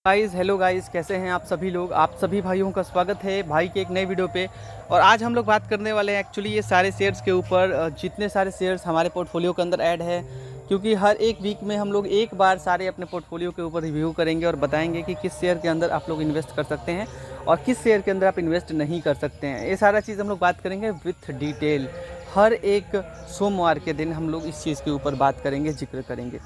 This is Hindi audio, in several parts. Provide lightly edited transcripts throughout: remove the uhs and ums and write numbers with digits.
गाइज़ हेलो गाइज़, कैसे हैं आप सभी लोग। आप सभी भाइयों का स्वागत है भाई के एक नए वीडियो पे। और आज हम लोग बात करने वाले हैं एक्चुअली ये सारे शेयर्स के ऊपर, जितने सारे शेयर्स हमारे पोर्टफोलियो के अंदर ऐड है। क्योंकि हर एक वीक में हम लोग एक बार सारे अपने पोर्टफोलियो के ऊपर रिव्यू करेंगे और बताएंगे कि किस शेयर के अंदर आप लोग इन्वेस्ट कर सकते हैं और किस शेयर के अंदर आप इन्वेस्ट नहीं कर सकते हैं। ये सारा चीज़ हम लोग बात करेंगे विथ डिटेल। हर एक सोमवार के दिन हम लोग इस चीज़ के ऊपर बात करेंगे, जिक्र करेंगे।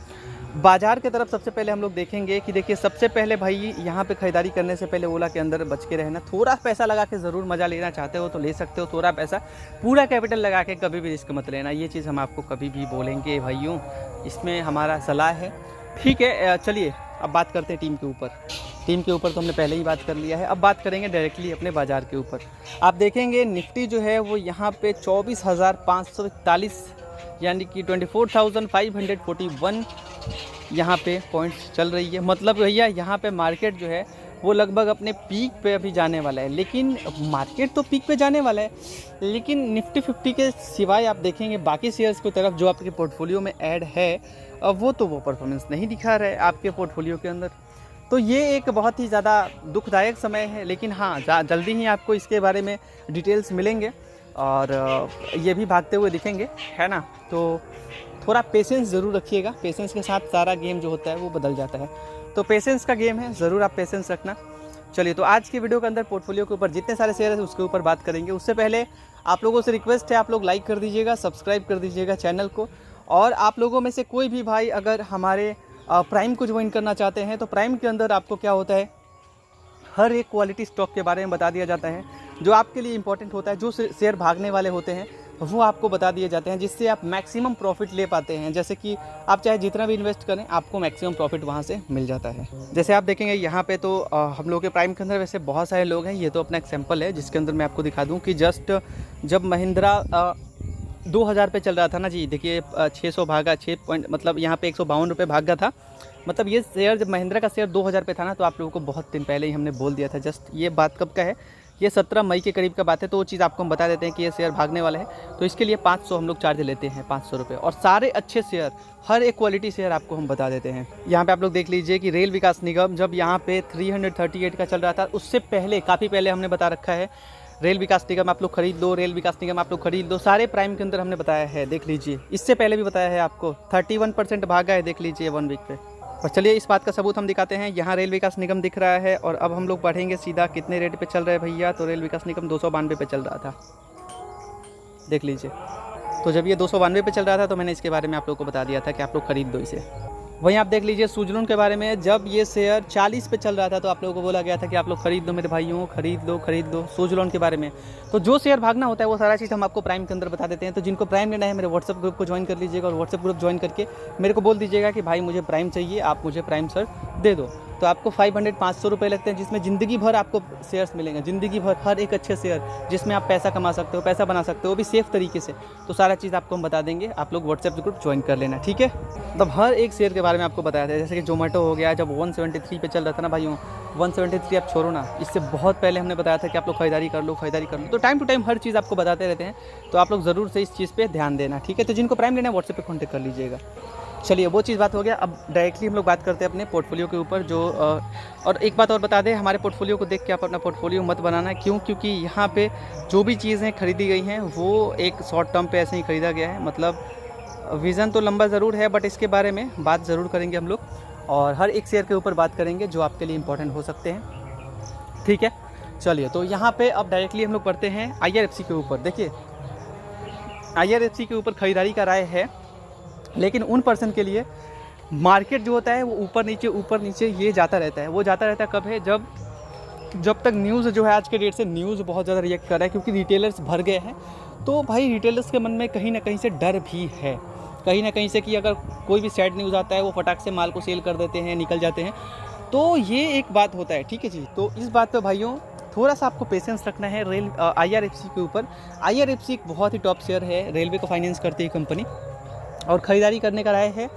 बाजार की तरफ सबसे पहले हम लोग देखेंगे कि देखिए, सबसे पहले भाई यहाँ पे खरीदारी करने से पहले ओला के अंदर बच के रहना। थोड़ा पैसा लगा के ज़रूर मज़ा लेना चाहते हो तो ले सकते हो, थोड़ा पैसा। पूरा कैपिटल लगा के कभी भी रिस्क मत लेना, ये चीज़ हम आपको कभी भी बोलेंगे भाइयों, इसमें हमारा सलाह है। ठीक है, चलिए अब बात करते हैं टीम के ऊपर। टीम के ऊपर तो हमने पहले ही बात कर लिया है, अब बात करेंगे डायरेक्टली अपने बाज़ार के ऊपर। आप देखेंगे निफ्टी जो है वो यहाँ पे 24,541 यानी कि 24,541 यहाँ पे पॉइंट्स चल रही है। मतलब भैया यहाँ पे मार्केट जो है वो लगभग अपने पीक पे अभी जाने वाला है। लेकिन मार्केट तो पीक पे जाने वाला है, लेकिन निफ्टी 50 के सिवाय आप देखेंगे बाकी शेयर्स की तरफ जो आपके पोर्टफोलियो में ऐड है, वो परफॉर्मेंस नहीं दिखा रहा है आपके पोर्टफोलियो के अंदर। तो ये एक बहुत ही ज़्यादा दुखदायक समय है। लेकिन हाँ, जल्दी ही आपको इसके बारे में डिटेल्स मिलेंगे और ये भी भागते हुए दिखेंगे, है ना। तो थोड़ा पेशेंस ज़रूर रखिएगा, पेशेंस के साथ सारा गेम जो होता है वो बदल जाता है। तो पेशेंस का गेम है, ज़रूर आप पेशेंस रखना। चलिए, तो आज की वीडियो के अंदर पोर्टफोलियो के ऊपर जितने सारे शेयर है उसके ऊपर बात करेंगे। उससे पहले आप लोगों से रिक्वेस्ट है, आप लोग लाइक कर दीजिएगा, सब्सक्राइब कर दीजिएगा चैनल को। और आप लोगों में से कोई भी भाई अगर हमारे प्राइम को ज्वाइन करना चाहते हैं तो प्राइम के अंदर आपको क्या होता है, हर एक क्वालिटी स्टॉक के बारे में बता दिया जाता है जो आपके लिए इंपॉर्टेंट होता है। जो शेयर भागने वाले होते हैं वो आपको बता दिए जाते हैं, जिससे आप मैक्सिमम प्रॉफिट ले पाते हैं। जैसे कि आप चाहे जितना भी इन्वेस्ट करें, आपको मैक्सिमम प्रॉफिट वहाँ से मिल जाता है। जैसे आप देखेंगे यहाँ पे तो हम लोग के प्राइम के अंदर वैसे बहुत सारे लोग हैं। ये तो अपना एग्जाम्पल है जिसके अंदर मैं आपको दिखा दूँ कि जस्ट जब महिंद्रा 2000 पे चल रहा था ना जी, देखिए 600 भागा 6 पॉइंट, मतलब यहाँ पे 152 रुपये भागा था। मतलब ये शेयर जब महिंद्रा का शेयर 2000 पे था ना, तो आप लोगों को बहुत दिन पहले ही हमने बोल दिया था। जस्ट ये बात कब का है, ये 17 मई के करीब का बात है। तो वो चीज़ आपको हम बता देते हैं कि ये शेयर भागने वाला है, तो इसके लिए 500 हम लोग चार्ज लेते हैं, 500 रुपये। और सारे अच्छे शेयर, हर एक क्वालिटी शेयर आपको हम बता देते हैं। यहाँ पे आप लोग देख लीजिए कि रेल विकास निगम जब यहाँ पे 338 का चल रहा था, उससे पहले काफ़ी पहले हमने बता रखा है रेल विकास निगम आप लोग खरीद लो, रेल विकास निगम आप लोग खरीद लो। सारे प्राइम के अंदर हमने बताया है, देख लीजिए। इससे पहले भी बताया है आपको, 31% भागा है, देख लीजिए 1 वीक पे। और चलिए इस बात का सबूत हम दिखाते हैं। यहाँ रेल विकास निगम दिख रहा है और अब हम लोग बढ़ेंगे सीधा कितने रेट पे चल रहा है भैया, तो रेल विकास निगम 292 पे चल रहा था, देख लीजिए। तो जब ये 292 पे चल रहा था तो मैंने इसके बारे में आप लोग को बता दिया था कि आप लोग खरीद दो इसे। वहीं आप देख लीजिए सुजलून के बारे में, जब ये शेयर 40 पे चल रहा था तो आप लोगों को बोला गया था कि आप लोग खरीद दो मेरे भाइयों, खरीद लो सुजलून के बारे में। तो जो शेयर भागना होता है वो सारा चीज़ हम आपको प्राइम के अंदर बता देते हैं। तो जिनको प्राइम लेना है मेरे व्हाट्सएप ग्रुप को ज्वाइन कर लीजिएगा और व्हाट्सएप ग्रुप ज्वाइन करके मेरे को बोल दीजिएगा कि भाई मुझे प्राइम चाहिए, आप मुझे प्राइम सर दे दो। तो आपको 500-500 रुपये लगते हैं, जिसमें ज़िंदगी भर आपको शेयर्स मिलेंगे, ज़िंदगी भर हर एक अच्छे शेयर जिसमें आप पैसा कमा सकते हो, पैसा बना सकते हो, वो भी सेफ़ तरीके से। तो सारा चीज़ आपको हम बता देंगे, आप लोग व्हाट्सएप ग्रुप ज्वाइन कर लेना, ठीक है। मतलब हर एक शेयर के बारे में आपको बताया था। जैसे कि जोमेटो हो गया, जब 173 पे चल रहा था ना भाइयों, 173 आप छोड़ो ना, इससे बहुत पहले हमने बताया था कि आप लोग खरीदारी कर लो। तो टाइम टू टाइम हर चीज़ आपको बताते रहते हैं, तो आप लोग ज़रूर से इस चीज़ पे ध्यान देना, ठीक है। तो जिनको प्राइम लेना है व्हाट्सएप पे कॉन्टैक्ट कर लीजिएगा। चलिए, वो चीज़ बात हो गया। अब डायरेक्टली हम लोग बात करते हैं अपने पोर्टफोलियो के ऊपर। जो और एक बात और बता दें, हमारे पोर्टफोलियो को देख के आप अपना पोर्टफोलियो मत बनाना। क्यों? क्योंकि यहाँ पे जो भी चीज़ें खरीदी गई हैं वो एक शॉर्ट टर्म पे ऐसे ही ख़रीदा गया है। मतलब विज़न तो लंबा ज़रूर है, बट इसके बारे में बात ज़रूर करेंगे हम लोग और हर एक शेयर के ऊपर बात करेंगे जो आपके लिए इंपॉर्टेंट हो सकते हैं, ठीक है। चलिए, तो यहाँ पे अब डायरेक्टली हम लोग पढ़ते हैं IRFC के ऊपर। देखिए, IRFC के ऊपर ख़रीदारी का राय है, लेकिन उन पर्सन के लिए मार्केट जो होता है वो ऊपर नीचे ये जाता रहता है। वो जाता रहता है कब है, जब तक न्यूज़ जो है, आज के डेट से न्यूज़ बहुत ज़्यादा रिएक्ट कर रहा है क्योंकि रिटेलर्स भर गए हैं। तो भाई रिटेलर्स के मन में कहीं ना कहीं से डर भी है, कहीं ना कहीं से, कि अगर कोई भी सैड न्यूज़ आता है वो फटाक से माल को सेल कर देते हैं, निकल जाते हैं। तो ये एक बात होता है, ठीक है जी। तो इस बात पर भाइयों थोड़ा सा आपको पेशेंस रखना है। IRFC के ऊपर, IRFC एक बहुत ही टॉप शेयर है, रेलवे को फाइनेंस करती है कंपनी। और ख़रीदारी करने का राय है,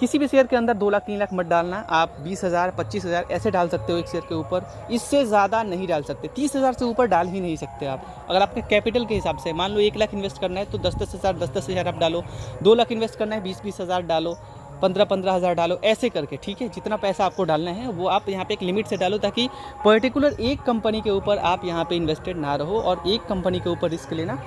किसी भी शेयर के अंदर 2 लाख 3 लाख मत डालना। आप 20,000 25,000 ऐसे डाल सकते हो एक शेयर के ऊपर, इससे ज़्यादा नहीं डाल सकते। 30,000 से ऊपर डाल ही नहीं सकते आप। अगर आपके कैपिटल के हिसाब से, मान लो 1 लाख इन्वेस्ट करना है तो 10-10 हज़ार आप डालो। 2 लाख इन्वेस्ट करना है 20-20 हज़ार डालो। 15-15 हज़ार डालो, ऐसे करके, ठीक है। जितना पैसा आपको डालना है वो आप यहाँ पे एक लिमिट से डालो, ताकि पर्टिकुलर एक कंपनी के ऊपर आप यहाँ पे इन्वेस्टेड ना रहो। और एक कंपनी के ऊपर रिस्क लेना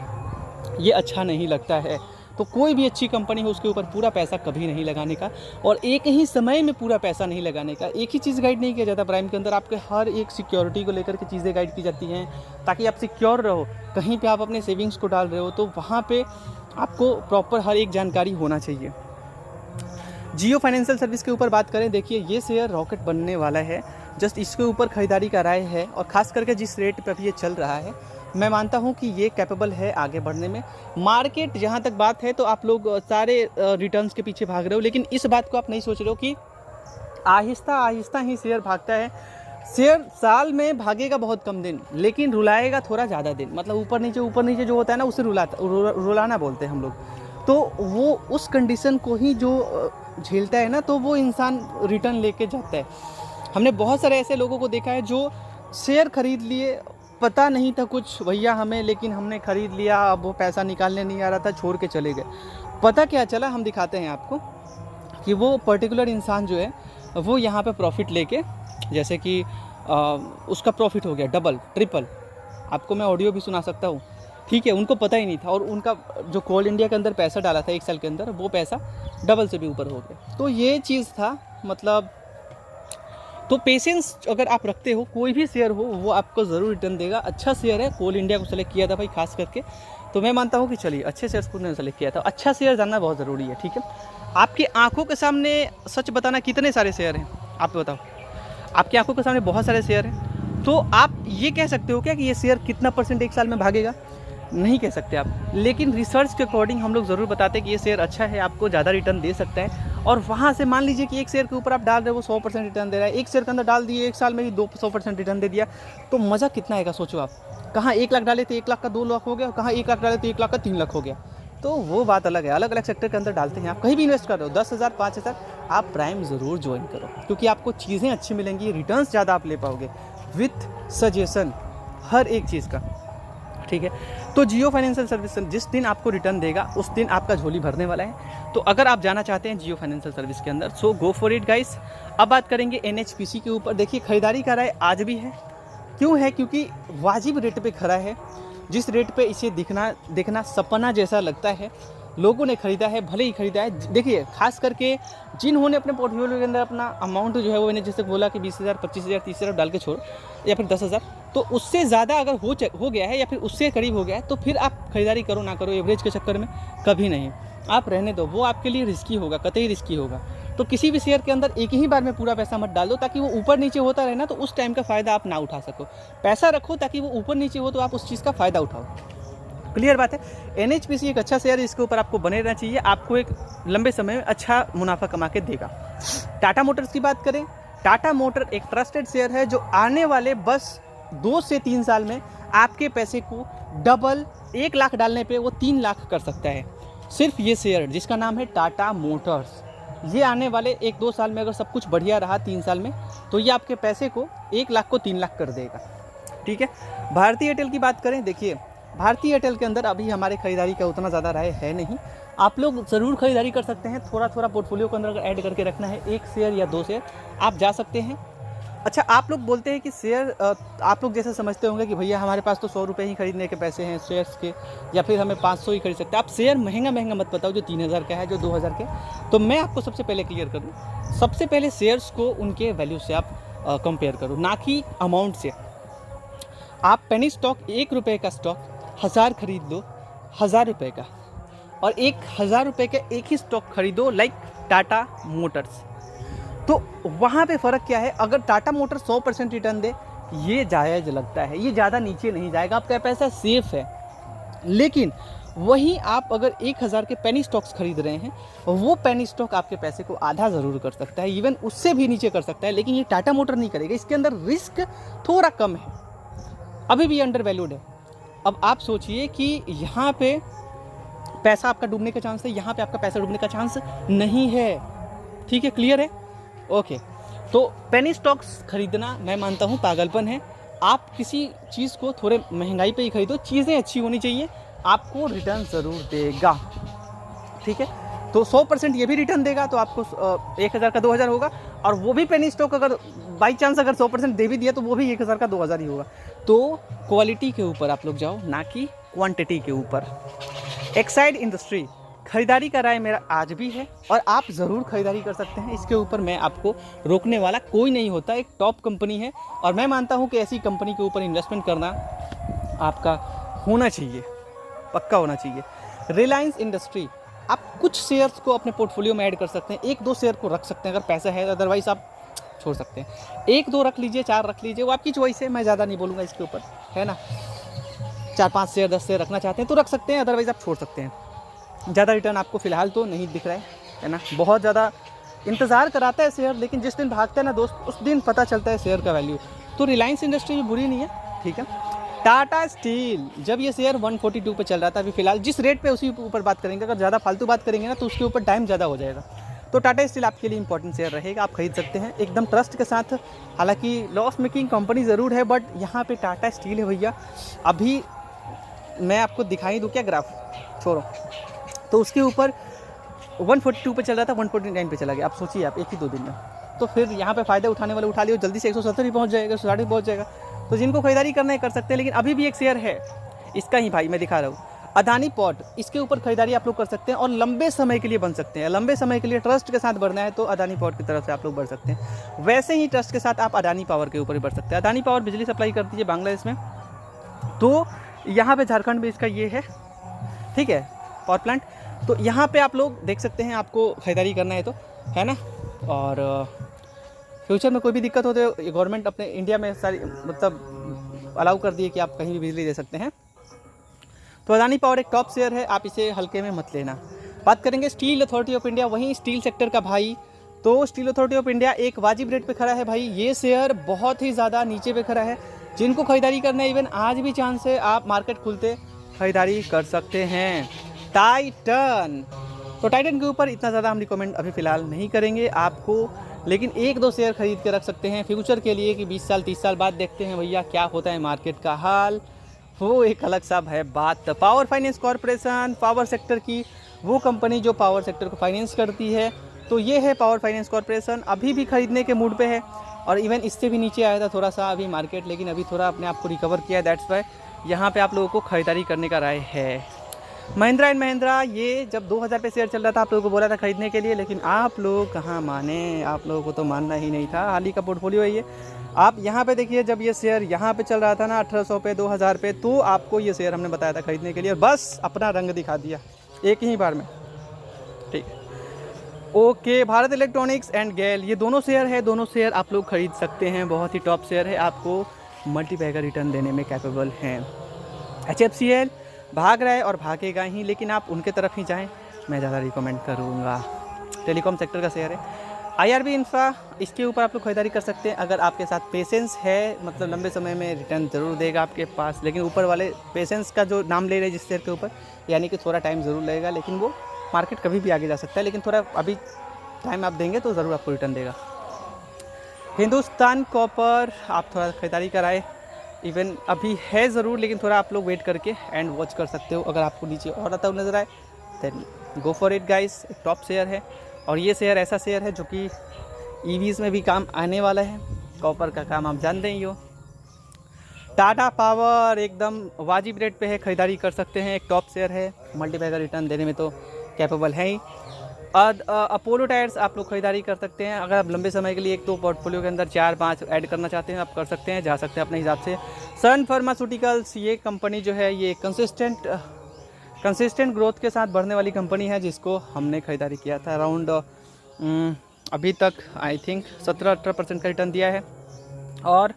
ये अच्छा नहीं लगता है। तो कोई भी अच्छी कंपनी हो उसके ऊपर पूरा पैसा कभी नहीं लगाने का, और एक ही समय में पूरा पैसा नहीं लगाने का। एक ही चीज़ गाइड नहीं किया जाता प्राइम के अंदर, आपके हर एक सिक्योरिटी को लेकर के चीज़ें गाइड की जाती हैं, ताकि आप सिक्योर रहो। कहीं पे आप अपने सेविंग्स को डाल रहे हो तो वहाँ पे आपको प्रॉपर हर एक जानकारी होना चाहिए। जियो फाइनेंशियल सर्विस के ऊपर बात करें, देखिए ये शेयर रॉकेट बनने वाला है। जस्ट इसके ऊपर ख़रीदारी का राय है, और ख़ास करके जिस रेट पर अभी ये चल रहा है, मैं मानता हूँ कि ये कैपेबल है आगे बढ़ने में। मार्केट जहाँ तक बात है तो आप लोग सारे रिटर्न्स के पीछे भाग रहे हो, लेकिन इस बात को आप नहीं सोच रहे हो कि आहिस्ता आहिस्ता ही शेयर भागता है। शेयर साल में भागेगा बहुत कम दिन, लेकिन रुलाएगा थोड़ा ज़्यादा दिन। मतलब ऊपर नीचे जो होता है ना, उसे रुलाना बोलते हैं हम लोग। तो वो उस कंडीशन को ही जो झेलता है ना, तो वो इंसान रिटर्न लेके जाता है। हमने बहुत सारे ऐसे लोगों को देखा है जो शेयर खरीद लिए, पता नहीं था कुछ भैया हमें, लेकिन हमने ख़रीद लिया, अब वो पैसा निकालने नहीं आ रहा था, छोड़ के चले गए। पता क्या चला, हम दिखाते हैं आपको कि वो पर्टिकुलर इंसान जो है वो यहाँ पे प्रॉफिट लेके, जैसे कि उसका प्रॉफिट हो गया डबल ट्रिपल। आपको मैं ऑडियो भी सुना सकता हूँ, ठीक है। उनको पता ही नहीं था, और उनका जो कोल इंडिया के अंदर पैसा डाला था 1 साल के अंदर, वो पैसा डबल से भी ऊपर हो गया। तो ये चीज़ था, मतलब तो पेशेंस अगर आप रखते हो, कोई भी शेयर हो वो आपको ज़रूर रिटर्न देगा। अच्छा शेयर है, कोल इंडिया को सेलेक्ट किया था भाई खास करके, तो मैं मानता हूँ कि चलिए अच्छे शेयर्स को उन्होंने सेलेक्ट किया था। अच्छा शेयर जानना बहुत ज़रूरी है, ठीक है। आपकी आंखों के सामने सच बताना, कितने सारे शेयर हैं आप बताओ। आपकी आंखों के सामने बहुत सारे शेयर हैं, तो आप ये कह सकते हो क्या कि ये शेयर कितना % 1 साल में भागेगा? नहीं कह सकते आप, लेकिन रिसर्च के अकॉर्डिंग हम लोग ज़रूर बताते हैं कि ये शेयर अच्छा है, आपको ज़्यादा रिटर्न दे सकता है। और वहाँ से मान लीजिए कि एक शेयर के ऊपर आप डाल रहे हो, वो 100% रिटर्न दे रहा है। एक शेयर के अंदर डाल दिए, 1 साल में ही 200% रिटर्न दे दिया, तो मज़ा कितना आएगा सोचो आप। कहाँ 1 लाख डाले थे 1 लाख का 2 लाख हो गया, कहाँ 1 लाख डाले तो 1 लाख का 3 लाख हो गया। तो वो बात अलग है, अलग अलग सेक्टर के अंदर डालते हैं। आप कहीं भी इन्वेस्ट कर रहे हो, 10,000 5,000, आप प्राइम ज़रूर ज्वाइन करो, क्योंकि आपको चीज़ें अच्छी मिलेंगी, रिटर्न्स ज़्यादा आप ले पाओगे विथ सजेशन हर एक चीज़ का, ठीक है। तो जियो फाइनेंशियल सर्विस जिस दिन आपको रिटर्न देगा उस दिन आपका झोली भरने वाला है। तो अगर आप जाना चाहते हैं जियो फाइनेंशियल सर्विस के अंदर, सो गो फॉर इट गाइस। अब बात करेंगे NHPC के ऊपर। देखिए खरीदारी का राय आज भी है, क्यों है? क्योंकि वाजिब रेट पे खड़ा है। जिस रेट पे इसे देखना सपना जैसा लगता है, लोगों ने खरीदा है, भले ही खरीदा है। देखिए खास करके जिन्होंने अपने पोर्टफोलियो के अंदर अपना अमाउंट जो है वो, मैंने जैसे बोला कि 20,000 25,000 30,000 डाल के छोड़, या फिर 10,000, तो उससे ज़्यादा अगर हो गया है या फिर उससे करीब हो गया है, तो फिर आप खरीदारी करो ना करो एवरेज के चक्कर में, कभी नहीं। आप रहने दो, वो आपके लिए रिस्की होगा, कतई रिस्की होगा। तो किसी भी शेयर के अंदर एक ही बार में पूरा पैसा मत डाल दो, ताकि वो ऊपर नीचे होता रहे ना, तो उस टाइम का फ़ायदा आप ना उठा सको। पैसा रखो ताकि वो ऊपर नीचे हो तो आप उस चीज़ का फ़ायदा उठाओ। क्लियर बात है। NHPC एक अच्छा शेयर है, इसके ऊपर आपको बने रहना चाहिए, आपको एक लंबे समय में अच्छा मुनाफा कमा के देगा। टाटा मोटर्स की बात करें, टाटा मोटर एक ट्रस्टेड शेयर है जो आने वाले बस 2 से 3 साल में आपके पैसे को डबल, 1 लाख डालने पे वो 3 लाख कर सकता है। सिर्फ ये शेयर जिसका नाम है टाटा मोटर्स, ये आने वाले 1-2 साल में अगर सब कुछ बढ़िया रहा 3 साल में, तो ये आपके पैसे को 1 लाख को 3 लाख कर देगा, ठीक है। भारतीय एयरटेल की बात करें, देखिए भारतीय एयरटेल के अंदर अभी हमारे खरीदारी का उतना ज़्यादा राय है नहीं। आप लोग ज़रूर खरीदारी कर सकते हैं, थोड़ा थोड़ा पोर्टफोलियो के अंदर अगर ऐड करके रखना है, 1 शेयर या 2 शेयर आप जा सकते हैं। अच्छा, आप लोग बोलते हैं कि शेयर, आप लोग जैसे समझते होंगे कि भैया हमारे पास तो 100 रुपये ही खरीदने के पैसे हैं शेयर्स के, या फिर हमें 500 ही खरीद सकते हैं। आप शेयर महंगा मत बताओ जो 3,000 का है, जो 2,000 के। तो मैं आपको सबसे पहले क्लियर कर दूँ, सबसे पहले शेयर्स को उनके वैल्यू से आप कंपेयर करो, ना कि अमाउंट से। आप पेनी स्टॉक 1 रुपये का स्टॉक 1000 खरीद दो, 1000 रुपये का, और 1,000 रुपये का एक ही स्टॉक खरीदो, लाइक टाटा मोटर्स। तो वहाँ पे फ़र्क क्या है? अगर टाटा मोटर्स 100% रिटर्न दे, ये जायज़ लगता है, ये ज़्यादा नीचे नहीं जाएगा, आपका पैसा सेफ है। लेकिन वहीं आप अगर 1,000 के पेनी स्टॉक्स खरीद रहे हैं, वो पेनी स्टॉक आपके पैसे को आधा ज़रूर कर सकता है, इवन उससे भी नीचे कर सकता है, लेकिन ये टाटा मोटर नहीं करेगा। इसके अंदर रिस्क थोड़ा कम है, अभी भी अंडर वैल्यूड है। अब आप सोचिए कि यहाँ पे पैसा आपका डूबने का चांस है, यहाँ पे आपका पैसा डूबने का चांस नहीं है, ठीक है, क्लियर है? ओके। तो पेनी स्टॉक्स खरीदना मैं मानता हूँ पागलपन है। आप किसी चीज़ को थोड़े महंगाई पे ही खरीदो, चीज़ें अच्छी होनी चाहिए, आपको रिटर्न ज़रूर देगा, ठीक है। तो 100% ये भी रिटर्न देगा, तो आपको 1000 का 2000 होगा। और वो भी पेनी स्टॉक अगर बाई चांस अगर 100% दे भी दिया तो वो भी 1000 का 2000 ही होगा। तो क्वालिटी के ऊपर आप लोग जाओ, ना कि क्वांटिटी के ऊपर। एक्साइड इंडस्ट्री, खरीदारी का राय मेरा आज भी है और आप ज़रूर खरीदारी कर सकते हैं, इसके ऊपर मैं आपको रोकने वाला कोई नहीं होता। एक टॉप कंपनी है और मैं मानता हूं कि ऐसी कंपनी के ऊपर इन्वेस्टमेंट करना आपका होना चाहिए, पक्का होना चाहिए। रिलायंस इंडस्ट्री, आप कुछ शेयर्स को अपने पोर्टफोलियो में ऐड कर सकते हैं, 1-2 शेयर को रख सकते हैं अगर पैसा है, अदरवाइज़ आप छोड़ सकते हैं। 1-2 रख लीजिए, 4 रख लीजिए, वो आपकी चॉइस है, मैं ज़्यादा नहीं बोलूँगा इसके ऊपर, है ना। 4-5 शेयर 10 शेयर रखना चाहते हैं तो रख सकते हैं, अदरवाइज़ आप छोड़ सकते हैं। ज़्यादा रिटर्न आपको फ़िलहाल तो नहीं दिख रहा है ना। बहुत ज़्यादा इंतज़ार कराता है शेयर, लेकिन जिस दिन भागता है ना दोस्त, उस दिन पता चलता है शेयर का वैल्यू। तो रिलायंस इंडस्ट्री भी बुरी नहीं है, ठीक है। टाटा स्टील, जब ये शेयर 142 पे चल रहा था, अभी फ़िलहाल जिस रेट पे उसी ऊपर बात करेंगे, अगर ज़्यादा फालतू बात करेंगे ना तो उसके ऊपर टाइम ज़्यादा हो जाएगा। तो टाटा स्टील आपके लिए इंपॉर्टेंट शेयर रहेगा, आप खरीद सकते हैं एकदम ट्रस्ट के साथ। हालांकि लॉस मेकिंग कंपनी ज़रूर है, बट यहाँ पे टाटा स्टील है भैया। अभी मैं आपको दिखाई दूँ क्या ग्राफ, छोड़ो, तो उसके ऊपर 142 पे चल रहा था, 149 पे चला गया। आप सोचिए, आप 1 ही 2 दिन में। तो फिर यहाँ पे फ़ायदा उठाने वाले उठा लियो, जल्दी से 170 ही पहुँच जाएगा, 160 पहुँच जाएगा। तो जिनको खरीदारी करना है कर सकते हैं। लेकिन अभी भी एक शेयर है इसका ही भाई मैं दिखा रहा हूँ, अदानी पोर्ट, इसके ऊपर खरीदारी आप लोग कर सकते हैं और लंबे समय के लिए बन सकते हैं। लंबे समय के लिए ट्रस्ट के साथ बढ़ना है तो अदानी पोर्ट की तरफ से आप लोग बढ़ सकते हैं। वैसे ही ट्रस्ट के साथ आप अदानी पावर के ऊपर भी बढ़ सकते हैं। अदानी पावर बिजली सप्लाई करती है बांग्लादेश में, तो यहाँ पे झारखंड में इसका ये है, ठीक है, पावर प्लांट। तो यहाँ पे आप लोग देख सकते हैं, आपको खरीदारी करना है तो, है ना। और फ्यूचर में कोई भी दिक्कत हो तो गवर्नमेंट अपने इंडिया में सारी मतलब अलाउ कर दिए कि आप कहीं भी बिजली दे सकते हैं। तो अदानी पावर एक टॉप शेयर है, आप इसे हल्के में मत लेना। बात करेंगे स्टील अथॉरिटी ऑफ इंडिया, वहीं स्टील सेक्टर का भाई, तो स्टील अथॉरिटी ऑफ इंडिया एक वाजिब रेट पे खड़ा है भाई। ये शेयर बहुत ही ज़्यादा नीचे पे खड़ा है, जिनको खरीदारी करना है इवन आज भी चांस है, आप मार्केट खुलते खरीदारी कर सकते हैं। टाइटन, तो टाइटन के ऊपर इतना ज़्यादा हम रिकमेंड अभी फ़िलहाल नहीं करेंगे आपको, लेकिन 1-2 शेयर खरीद के रख सकते हैं फ्यूचर के लिए कि 20 साल 30 साल बाद देखते हैं भैया क्या होता है मार्केट का हाल, वो एक अलग सा है बात। Power finance corporation, power sector की वो कंपनी जो पावर सेक्टर को फाइनेंस करती है, तो ये है पावर फाइनेंस कॉरपोरेशन। अभी भी खरीदने के मूड पे है और इवन इससे भी नीचे आया था थोड़ा सा अभी मार्केट, लेकिन अभी थोड़ा अपने आप को रिकवर किया है, दैट्स वाई यहाँ पे आप लोगों को खरीदारी करने का राय है। महिंद्रा एंड महिंद्रा, ये जब 2000 पे शेयर चल रहा था आप लोगों को बोला था खरीदने के लिए, लेकिन आप लोग कहाँ माने, आप लोगों को तो मानना ही नहीं था। हाल ही का पोर्टफोलियो है ये। आप यहाँ पे देखिए, जब ये शेयर यहाँ पे चल रहा था ना 1800 पे 2000 पे, तो आपको ये शेयर हमने बताया था खरीदने के लिए, बस अपना रंग दिखा दिया एक ही बार में, ठीक। ओके, भारत इलेक्ट्रॉनिक्स एंड गेल, ये दोनों शेयर है, दोनों शेयर आप लोग खरीद सकते हैं, बहुत ही टॉप शेयर है, आपको मल्टीपैकर रिटर्न देने में कैपेबल हैं। HFCL भाग रहा है और भागेगा ही, लेकिन आप उनके तरफ ही जाएं, मैं ज़्यादा रिकमेंड करूँगा। टेलीकॉम सेक्टर का शेयर है। IRB इंफ्रा, इसके ऊपर आप लोग खरीदारी कर सकते हैं अगर आपके साथ पेशेंस है, मतलब लंबे समय में रिटर्न ज़रूर देगा आपके पास, लेकिन ऊपर वाले पेशेंस का जो नाम ले रहे हैं जिस शेयर के ऊपर, यानी कि थोड़ा टाइम ज़रूर लगेगा, लेकिन वो मार्केट कभी भी आगे जा सकता है, लेकिन थोड़ा अभी टाइम आप देंगे तो ज़रूर आपको रिटर्न देगा। हिंदुस्तान कॉपर, आप थोड़ा खरीदारी कराए, इवन अभी है ज़रूर, लेकिन थोड़ा आप लोग वेट करके एंड वॉच कर सकते हो। अगर आपको नीचे और आता हुआ नज़र आए then go for it guys, एक टॉप शेयर है। और ये शेयर ऐसा शेयर है जो कि EVs में भी काम आने वाला है, कॉपर का काम आप जानते ही हो। टाटा पावर एकदम वाजिब रेट पे है, खरीदारी कर सकते हैं, एक टॉप शेयर है, मल्टीपैकर रिटर्न देने में तो कैपेबल है ही। अपोलो टायर्स आप लोग खरीदारी कर सकते हैं, अगर आप लंबे समय के लिए एक तो पोर्टफोलियो के अंदर 4-5 ऐड करना चाहते हैं आप कर सकते हैं, जा सकते हैं अपने हिसाब से। सन फार्मास्यूटिकल्स, ये कंपनी जो है ये कंसिस्टेंट ग्रोथ के साथ बढ़ने वाली कंपनी है, जिसको हमने खरीदारी किया था अराउंड अभी तक आई थिंक 17-18% का रिटर्न दिया है और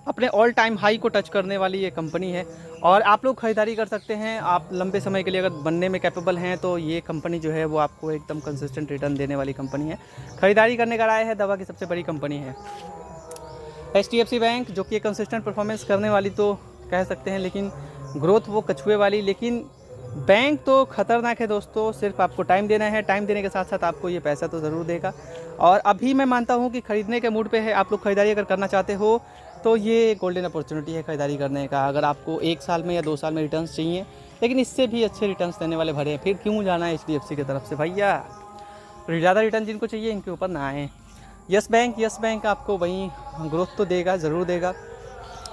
अपने ऑल टाइम हाई को टच करने वाली ये कंपनी है और आप लोग खरीदारी कर सकते हैं। आप लंबे समय के लिए अगर बनने में कैपेबल हैं तो ये कंपनी जो है वो आपको एकदम कंसिस्टेंट रिटर्न देने वाली कंपनी है, खरीदारी करने का राय है। दवा की सबसे बड़ी कंपनी है। HDFC बैंक, जो कि एक कंसिस्टेंट परफॉर्मेंस करने वाली तो कह सकते हैं, लेकिन ग्रोथ वो कछुए वाली, लेकिन बैंक तो खतरनाक है दोस्तों। सिर्फ आपको टाइम देना है, टाइम देने के साथ साथ आपको ये पैसा तो ज़रूर देगा। और अभी मैं मानता हूँ कि ख़रीदने के मूड पे है, आप लोग खरीदारी अगर करना चाहते हो तो ये गोल्डन अपॉर्चुनिटी है खरीदारी करने का। अगर आपको 1 साल में या 2 साल में रिटर्न्स चाहिए, लेकिन इससे भी अच्छे रिटर्न्स देने वाले भरे हैं, फिर क्यों जाना है HDFC की तरफ से भैया। ज़्यादा रिटर्न जिनको चाहिए इनके ऊपर ना आए। यस बैंक आपको वहीं ग्रोथ तो देगा, ज़रूर देगा।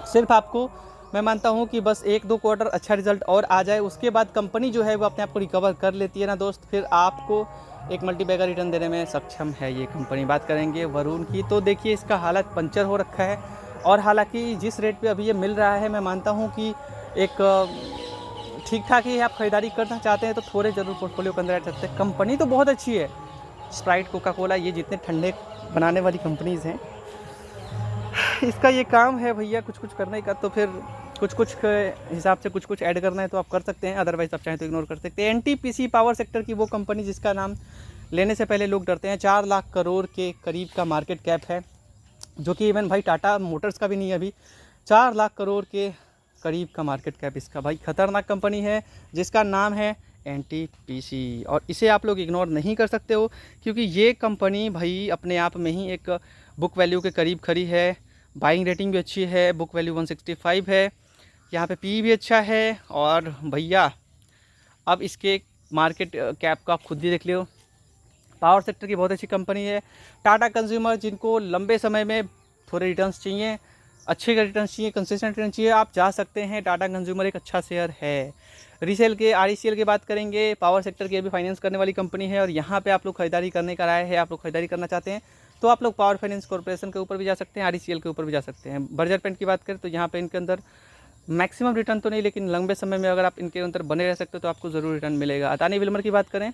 सिर्फ आपको मैं मानता हूँ कि बस 1-2 क्वार्टर अच्छा रिजल्ट और आ जाए, उसके बाद कंपनी जो है वो अपने आप को रिकवर कर लेती है ना दोस्त, फिर आपको एक मल्टीबैगर रिटर्न देने में सक्षम है ये कंपनी। बात करेंगे वरुण की, तो देखिए इसका हालत पंचर हो रखा है, और हालांकि जिस रेट पे अभी ये मिल रहा है मैं मानता हूँ कि एक ठीक ठाक ही आप ख़रीदारी करना चाहते हैं तो थोड़े ज़रूर पोर्टफोलियो के अंदर ऐड सकते हैं। कंपनी तो बहुत अच्छी है, स्प्राइट, कोका कोला, ये जितने ठंडे बनाने वाली कंपनीज़ हैं, इसका ये काम है भैया कुछ कुछ करने का, तो फिर कुछ कुछ के हिसाब से कुछ कुछ ऐड करना है तो आप कर सकते हैं, अदरवाइज़ आप चाहें तो इग्नोर कर सकते हैं। एनटीपीसी पावर सेक्टर की वो कंपनी जिसका नाम लेने से पहले लोग डरते हैं, 4 लाख करोड़ के करीब का मार्केट कैप है, जो कि इवन भाई टाटा मोटर्स का भी नहीं है अभी। 4 लाख करोड़ के करीब का मार्केट कैप इसका, भाई खतरनाक कंपनी है जिसका नाम है एनटीपीसी, और इसे आप लोग इग्नोर नहीं कर सकते हो क्योंकि ये कंपनी भाई अपने आप में ही एक बुक वैल्यू के करीब खड़ी है। बाइंग रेटिंग भी अच्छी है, बुक वैल्यू 165 है, यहाँ पे पी भी अच्छा है, और भैया अब इसके मार्केट कैप का आप खुद ही देख लियो। पावर सेक्टर की बहुत अच्छी कंपनी है। टाटा कंज्यूमर, जिनको लंबे समय में थोड़े रिटर्न्स चाहिए, अच्छे रिटर्न्स चाहिए, कंसिस्टेंट रिटर्न चाहिए, आप जा सकते हैं, टाटा कंज्यूमर एक अच्छा शेयर है। रीसेल के आरईसीएल की बात करेंगे, पावर सेक्टर की भी फाइनेंस करने वाली कंपनी है, और यहाँ पे आप लोग खरीदारी करने का राय है, आप लोग खरीदारी करना चाहते हैं तो आप लोग पावर फाइनेंस कॉर्पोरेशन के ऊपर भी जा सकते हैं, आरईसीएल के ऊपर भी जा सकते हैं। बर्जर पेंट की बात करें तो यहाँ पे इनके अंदर मैक्सिमम रिटर्न तो नहीं, लेकिन लंबे समय में अगर आप इनके अंदर बने रह सकते हो तो आपको ज़रूर रिटर्न मिलेगा। अदानी विल्मर की बात करें,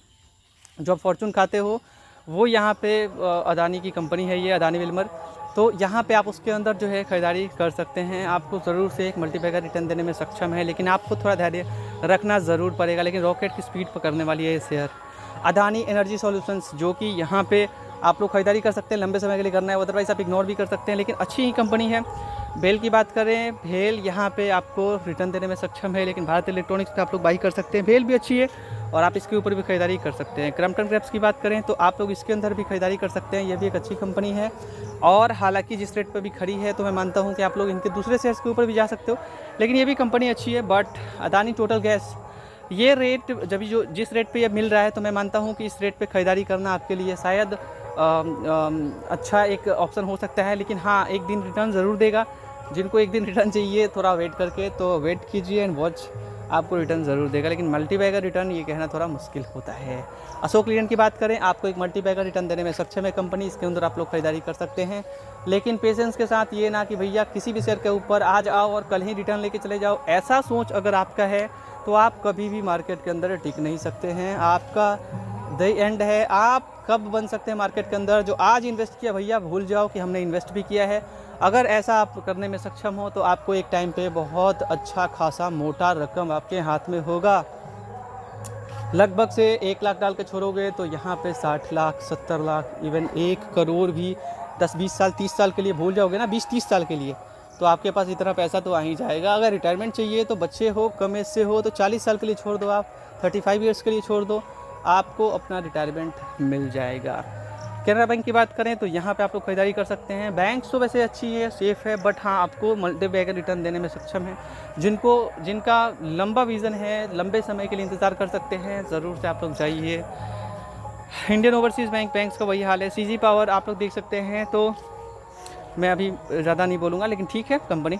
जो आप फॉर्चून खाते हो वो यहाँ पे अदानी की कंपनी है ये, अदानी विल्मर, तो यहाँ पे आप उसके अंदर जो है ख़रीदारी कर सकते हैं। आपको ज़रूर से एक मल्टीबैगर रिटर्न देने में सक्षम है, लेकिन आपको थोड़ा धैर्य रखना ज़रूर पड़ेगा, लेकिन रॉकेट की स्पीड पकड़ने वाली है ये शेयर। अदानी एनर्जी सॉल्यूशंस, जो कि यहाँ पे आप लोग खरीदारी कर सकते हैं, लंबे समय के लिए करना है, अदरवाइज़ आप इग्नोर भी कर सकते हैं, लेकिन अच्छी ही कंपनी है। भेल की बात करें, भेल यहाँ पे आपको रिटर्न देने में सक्षम है, लेकिन भारत इलेक्ट्रॉनिक्स का आप लोग बाई कर सकते हैं, भेल भी अच्छी है और आप इसके ऊपर भी खरीदारी कर सकते हैं। क्रम्पटन ग्रेप्स की बात करें तो आप लोग इसके अंदर भी खरीदारी कर सकते हैं, ये भी एक अच्छी कंपनी है, और हालांकि जिस रेट पर भी खड़ी है तो मैं मानता हूँ कि आप लोग इनके दूसरे शेयर्स के ऊपर भी जा सकते हो, लेकिन ये भी कंपनी अच्छी है। बट अदानी टोटल गैस, ये रेट जब जो जिस रेट पे ये मिल रहा है तो मैं मानता हूँ कि इस रेट पे ख़रीदारी करना आपके लिए शायद अच्छा एक ऑप्शन हो सकता है, लेकिन हाँ एक दिन रिटर्न ज़रूर देगा। जिनको एक दिन रिटर्न चाहिए थोड़ा वेट करके, तो वेट कीजिए एंड वॉच, आपको रिटर्न ज़रूर देगा, लेकिन मल्टीबैगर रिटर्न ये कहना थोड़ा मुश्किल होता है। अशोक लीलैंड की बात करें, आपको एक मल्टीबैगर रिटर्न देने में सक्षम है कंपनी, इसके अंदर आप लोग खरीदारी कर सकते हैं, लेकिन पेशेंस के साथ, ये ना कि भैया किसी भी शेयर के ऊपर आज आओ और कल ही रिटर्न लेके चले जाओ, ऐसा सोच अगर आपका है तो आप कभी भी मार्केट के अंदर टिक नहीं सकते हैं। आपका द एंड है, आप कब बन सकते हैं मार्केट के अंदर, जो आज इन्वेस्ट किया भैया भूल जाओ कि हमने इन्वेस्ट भी किया है। अगर ऐसा आप करने में सक्षम हो तो आपको एक टाइम पे बहुत अच्छा खासा मोटा रकम आपके हाथ में होगा। लगभग से 1 लाख डाल के छोड़ोगे तो यहाँ पे 60 लाख, 70 लाख, इवन 1 करोड़ भी 10-20 साल, 30 साल के लिए भूल जाओगे ना, 20-30 साल के लिए, तो आपके पास इतना पैसा तो आ ही जाएगा। अगर रिटायरमेंट चाहिए तो बच्चे हो, कम एज से हो तो 40 साल के लिए छोड़ दो, आप 35 ईयर्स के लिए छोड़ दो, आपको अपना रिटायरमेंट मिल जाएगा। कैनरा बैंक की बात करें तो यहाँ पे आप लोग खरीदारी कर सकते हैं। बैंक तो वैसे अच्छी है, सेफ़ है, बट हाँ आपको मल्टीबैगर रिटर्न देने में सक्षम है। जिनका लंबा विज़न है, लंबे समय के लिए इंतज़ार कर सकते हैं, ज़रूर से आप लोग जाइए। इंडियन ओवरसीज़ बैंक्स का वही हाल है। सीजी पावर आप लोग देख सकते हैं, तो मैं अभी ज़्यादा नहीं बोलूँगा, लेकिन ठीक है कंपनी।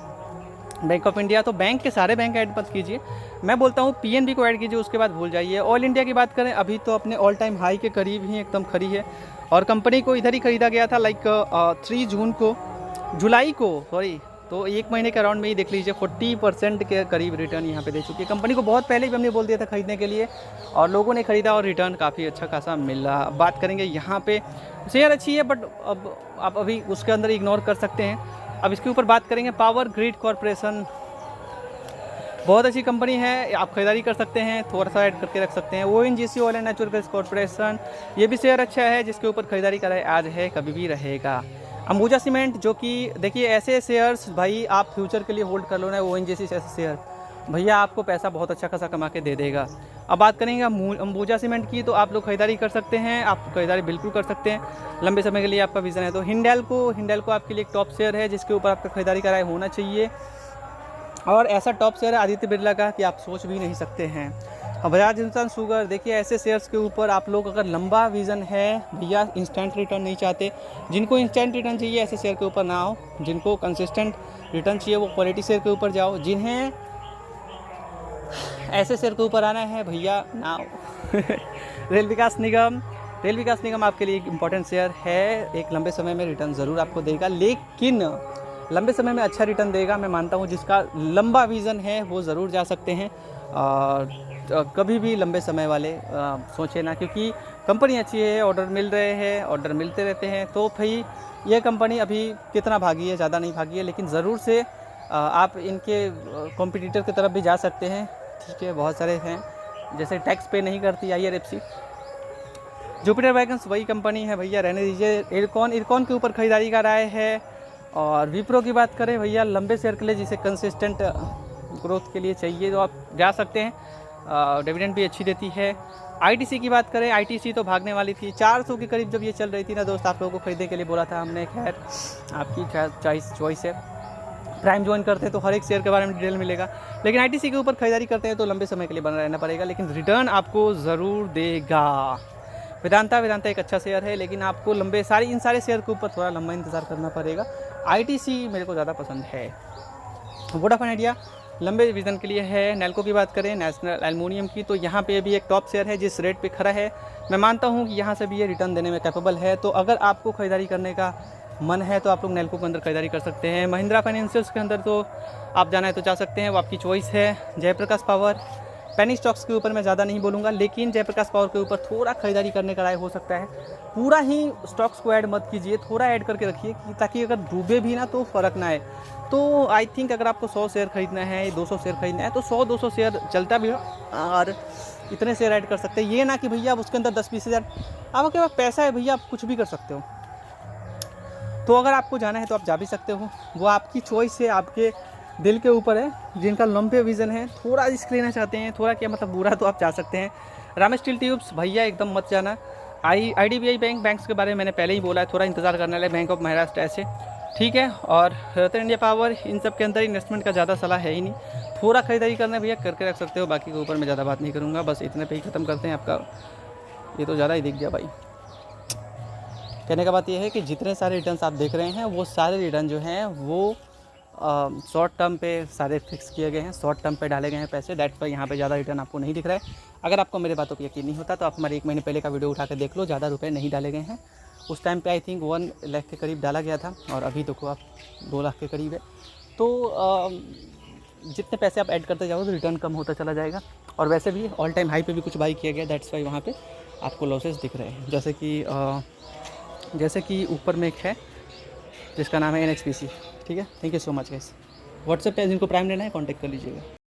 बैंक ऑफ इंडिया, तो बैंक के सारे बैंक ऐड मत कीजिए, मैं बोलता हूँ पीएनबी को ऐड कीजिए, उसके बाद भूल जाइए। ऑल इंडिया की बात करें, अभी तो अपने ऑल टाइम हाई के करीब ही एकदम खड़ी है, और कंपनी को इधर ही खरीदा गया था लाइक 3 जुलाई को, तो 1 महीने के अराउंड में ही देख लीजिए 40% के करीब रिटर्न यहाँ पे दे चुकी है। कंपनी को बहुत पहले भी हमने बोल दिया था खरीदने के लिए, और लोगों ने खरीदा और रिटर्न काफ़ी अच्छा खासा मिला। बात करेंगे यहाँ पे, शेयर अच्छी है बट अब आप अभी उसके अंदर इग्नोर कर सकते हैं। अब इसके ऊपर बात करेंगे, पावर ग्रिड कॉर्पोरेशन बहुत अच्छी कंपनी है, आप खरीदारी कर सकते हैं, थोड़ा सा ऐड करके रख सकते हैं। ONGC, oil and natural gas corporation, ये भी शेयर अच्छा है, जिसके ऊपर खरीदारी कराए आज है, कभी भी रहेगा। अंबुजा सीमेंट, जो कि देखिए ऐसे शेयर्स भाई आप फ्यूचर के लिए होल्ड कर लो ना, ओएनजीसी ऐसे शेयर भैया आपको पैसा बहुत अच्छा खासा कमा के दे देगा। अब बात करेंगे अंबुजा सीमेंट की, तो आप लोग खरीदारी कर सकते हैं, आप खरीदारी बिल्कुल कर सकते हैं, लंबे समय के लिए आपका विज़न है। तो हिंडेल्को आपके लिए एक टॉप शेयर है, जिसके ऊपर आपका खरीदारी कराए होना चाहिए, और ऐसा टॉप शेयर है आदित्य बिरला का कि आप सोच भी नहीं सकते हैं। बजाज हिंदुस्तान शुगर, देखिए ऐसे शेयर्स के ऊपर आप लोग अगर लंबा विज़न है भैया, इंस्टेंट रिटर्न नहीं चाहते, जिनको इंस्टेंट रिटर्न चाहिए ऐसे शेयर के ऊपर ना आओ, जिनको कंसिस्टेंट रिटर्न चाहिए वो क्वालिटी शेयर के ऊपर जाओ, जिन्हें ऐसे शेयर के ऊपर आना है भैया ना आओ। रेल विकास निगम आपके लिए एक इम्पॉर्टेंट शेयर है, एक लंबे समय में रिटर्न ज़रूर आपको देगा, लेकिन लंबे समय में अच्छा रिटर्न देगा मैं मानता हूँ। जिसका लंबा विज़न है वो ज़रूर जा सकते हैं, और कभी भी लंबे समय वाले सोचे ना, क्योंकि कंपनी अच्छी है, ऑर्डर मिल रहे हैं, ऑर्डर मिलते रहते हैं। तो भाई ये कंपनी अभी कितना भागी है, ज़्यादा नहीं भागी है, लेकिन ज़रूर से आप इनके कॉम्पिटिटर की तरफ भी जा सकते हैं। ठीक है, बहुत सारे हैं, जैसे टैक्स पे नहीं करती IRFC, जुपिटर वैगन्स वही कंपनी है भैया, रहने दीजिए। इरकॉन के ऊपर खरीदारी का राय है। और विप्रो की बात करें भैया, लंबे शेयर के लिए जिसे कंसिस्टेंट ग्रोथ के लिए चाहिए तो आप जा सकते हैं, डिविडेंड भी अच्छी देती है। ITC की बात करें, ITC तो भागने वाली थी 400 के करीब जब ये चल रही थी ना दोस्त, आप लोगों को खरीदने के लिए बोला था हमने, खैर आपकी चॉइस है। प्राइम ज्वाइन करते हैं तो हर एक शेयर के बारे में डिटेल मिलेगा, लेकिन ITC के ऊपर खरीदारी करते हैं तो लंबे समय के लिए बना रहना पड़ेगा, लेकिन रिटर्न आपको ज़रूर देगा। वेदांता एक अच्छा शेयर है, लेकिन आपको इन सारे शेयर के ऊपर थोड़ा लंबा इंतज़ार करना पड़ेगा। ITC मेरे को ज़्यादा पसंद है। वोडाफोन आइडिया लंबे विजन के लिए है। नेल्को की बात करें, नेशनल एल्युमिनियम की, तो यहाँ पे भी एक टॉप शेयर है जिस रेट पे खड़ा है। मैं मानता हूँ कि यहाँ से भी ये रिटर्न देने में कैपेबल है, तो अगर आपको खरीदारी करने का मन है तो आप लोग नेल्को के अंदर खरीदारी कर सकते हैं। महिंद्रा फाइनेंशियल्स के अंदर तो आप जाना है तो जा सकते हैं, वो आपकी चॉइस है। जयप्रकाश पावर, पेनी स्टॉक्स के ऊपर मैं ज़्यादा नहीं बोलूँगा, लेकिन जयप्रकाश पावर के ऊपर थोड़ा खरीदारी करने का राय हो सकता है। पूरा ही स्टॉक्स को ऐड मत कीजिए, थोड़ा ऐड करके रखिए ताकि अगर डूबे भी ना तो फ़र्क ना आए। तो आई थिंक अगर आपको 100 शेयर खरीदना है, 200 शेयर खरीदना है, तो 100-200 शेयर चलता भी हो और इतने शेयर ऐड कर सकते हैं। ये ना कि भैया आप उसके अंदर 10-20 हज़ार, आपके पास पैसा है भैया, आप कुछ भी कर सकते हो। तो अगर आपको जाना है तो आप जा भी सकते हो, वो आपकी चॉइस है, आपके दिल के ऊपर है। जिनका लंबे विज़न है, थोड़ा रिस्क लेना चाहते हैं, थोड़ा क्या मतलब बुरा, तो आप जा सकते हैं। राम स्टील ट्यूब्स भैया एकदम मत जाना। IDBI बैंक्स के बारे में मैंने पहले ही बोला है, थोड़ा इंतज़ार करने वाले, बैंक ऑफ महाराष्ट्र ऐसे, ठीक है। और रतन इंडिया पावर, इन सब के अंदर इन्वेस्टमेंट का ज़्यादा सलाह है ही नहीं, थोड़ा खरीदारी करना भैया करके रख सकते हो। बाकी के ऊपर मैं ज़्यादा बात नहीं करूँगा, बस इतने पे ही ख़त्म करते हैं। आपका ये तो ज़्यादा ही दिख गया भाई। कहने का बात यह है कि जितने सारे रिटर्न्स आप देख रहे हैं वो सारे रिटर्न जो हैं वो शॉर्ट टर्म पे सारे फिक्स किए गए हैं, शॉर्ट टर्म पे डाले गए हैं पैसे, दैट्स वाई यहाँ पे ज़्यादा रिटर्न आपको नहीं दिख रहा है। अगर आपको मेरे बातों पर यकीन नहीं होता तो आप हमारे 1 महीने पहले का वीडियो उठा के देख लो, ज़्यादा रुपए नहीं डाले गए हैं। उस टाइम पे आई थिंक 1 लाख के करीब डाला गया था, और अभी देखो आप 2 लाख के करीब है। तो जितने पैसे आप ऐड करते जाओगे तो रिटर्न कम होता चला जाएगा। और वैसे भी ऑल टाइम हाई पे भी कुछ बाई किया गया, दैट्स वाई वहाँ पे आपको लॉसेस दिख रहे हैं। जैसे कि ऊपर में एक है जिसका नाम है NHPC, ठीक है। Thank you so much guys. WhatsApp पे जिनको प्राइम लेना है कॉन्टैक्ट कर लीजिएगा।